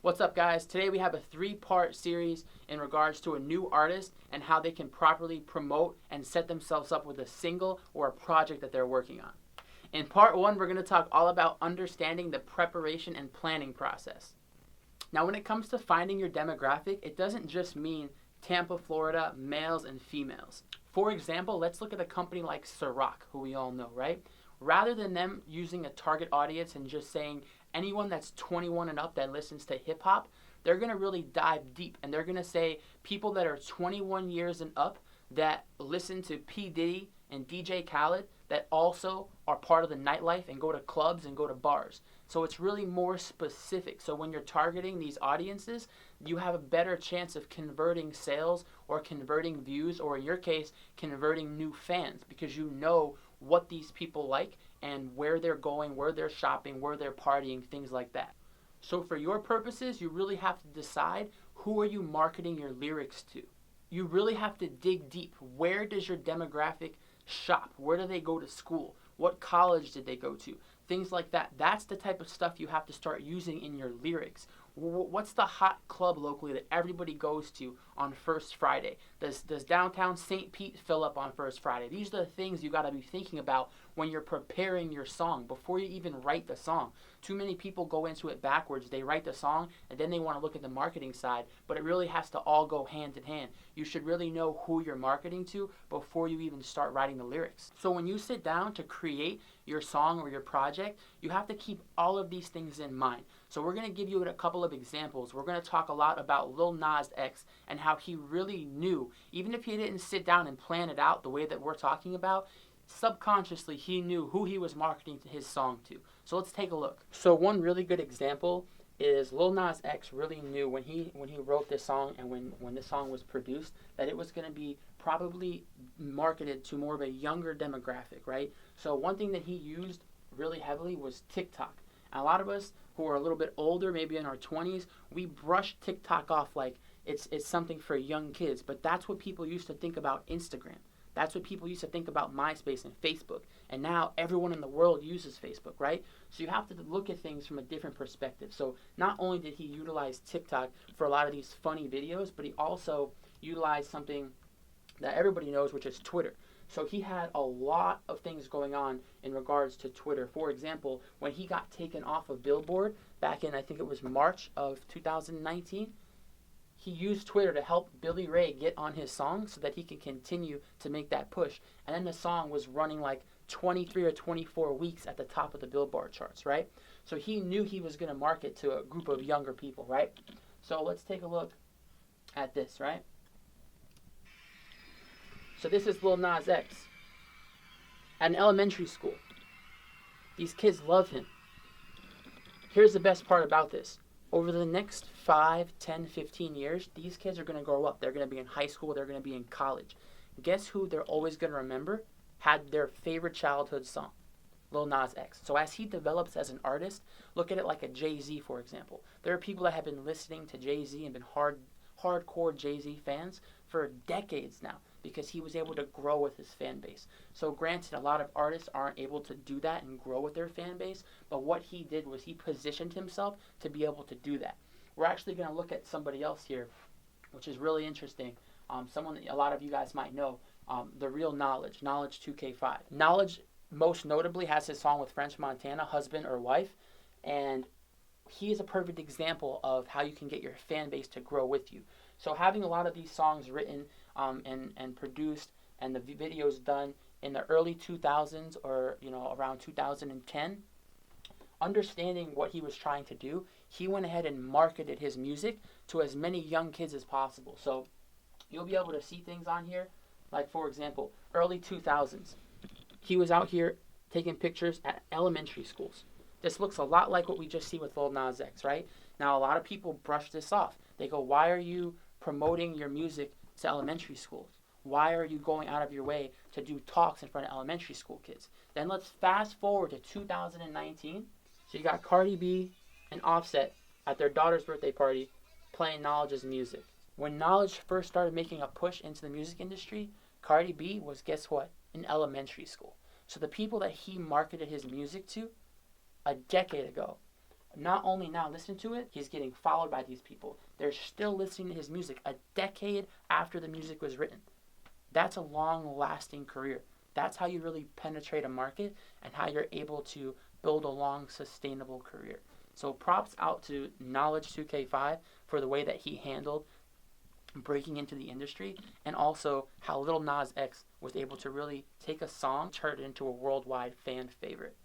What's up, guys? Today we have a 3-part series in regards to a new artist and how they can properly promote and set themselves up with a single or a project that they're working on. In part 1, we're going to talk all about understanding the preparation and planning process. Now, when it comes to finding your demographic, it doesn't just mean Tampa, Florida, males and females. For example, let's look at a company like Ciroc, who we all know, right? Rather than them using a target audience and just saying anyone that's 21 and up that listens to hip hop, they're going to really dive deep and they're going to say people that are 21 years and up that listen to P. Diddy and DJ Khaled that also are part of the nightlife and go to clubs and go to bars. So it's really more specific. So when you're targeting these audiences, you have a better chance of converting sales or converting views, or in your case, converting new fans, because you know what these people like and where they're going, where they're shopping, where they're partying, things like that. So for your purposes, you really have to decide who are you marketing your lyrics to. You really have to dig deep. Where does your demographic shop? Where do they go to school? What college did they go to? Things like that. That's the type of stuff you have to start using in your lyrics. What's the hot club locally that everybody goes to on First Friday? Does downtown St. Pete fill up on First Friday? These are the things you got to be thinking about when you're preparing your song before you even write the song. Too many people go into it backwards. They write the song and then they want to look at the marketing side, but it really has to all go hand in hand. You should really know who you're marketing to before you even start writing the lyrics. So when you sit down to create your song or your project, you have to keep all of these things in mind. So we're going to give you a couple of examples. We're going to talk a lot about Lil Nas X and how he really knew, even if he didn't sit down and plan it out the way that we're talking about, subconsciously he knew who he was marketing his song to. So let's take a look. So one really good example is Lil Nas X really knew when he wrote this song and when this song was produced that it was going to be probably marketed to more of a younger demographic, right? So one thing that he used really heavily was TikTok. And a lot of us who are a little bit older, maybe in our 20s, we brush TikTok off like it's something for young kids. But that's what people used to think about Instagram. That's what people used to think about MySpace and Facebook. And now everyone in the world uses Facebook, right? So you have to look at things from a different perspective. So not only did he utilize TikTok for a lot of these funny videos, but he also utilized something that everybody knows, which is Twitter. So he had a lot of things going on in regards to Twitter. For example, when he got taken off of Billboard back in, I think it was March of 2019, he used Twitter to help Billy Ray get on his song so that he could continue to make that push. And then the song was running like 23 or 24 weeks at the top of the Billboard charts, right? So he knew he was going to market to a group of younger people, right? So let's take a look at this, right? So this is Lil Nas X at an elementary school. These kids love him. Here's the best part about this. Over the next 5, 10, 15 years, these kids are going to grow up. They're going to be in high school. They're going to be in college. Guess who they're always going to remember had their favorite childhood song? Lil Nas X. So as he develops as an artist, look at it like a Jay-Z, for example. There are people that have been listening to Jay-Z and been hardcore Jay-Z fans for decades now because he was able to grow with his fan base. So granted, a lot of artists aren't able to do that and grow with their fan base, but what he did was he positioned himself to be able to do that. We're actually going to look at somebody else here, which is really interesting. Someone that a lot of you guys might know, The Real Knowledge 2K5. Knowledge most notably has his song with French Montana, Husband or Wife, and he is a perfect example of how you can get your fan base to grow with you. So having a lot of these songs written and produced and the videos done in the early 2000s or around 2010, understanding what he was trying to do, he went ahead and marketed his music to as many young kids as possible. So you'll be able to see things on here, like for example, early 2000s. He was out here taking pictures at elementary schools. This looks a lot like what we just see with Lil Nas X, right? Now, a lot of people brush this off. They go, why are you promoting your music to elementary schools? Why are you going out of your way to do talks in front of elementary school kids? Then let's fast forward to 2019. So you got Cardi B and Offset at their daughter's birthday party playing Knowledge's music. When Knowledge first started making a push into the music industry, Cardi B was, guess what, in elementary school. So the people that he marketed his music to a decade ago not only now listen to it, he's getting followed by these people. They're still listening to his music a decade after the music was written. That's a long-lasting career. That's how you really penetrate a market and how you're able to build a long, sustainable career. So props out to Knowledge 2K5 for the way that he handled breaking into the industry, and also how Lil Nas X was able to really take a song, turn it into a worldwide fan favorite.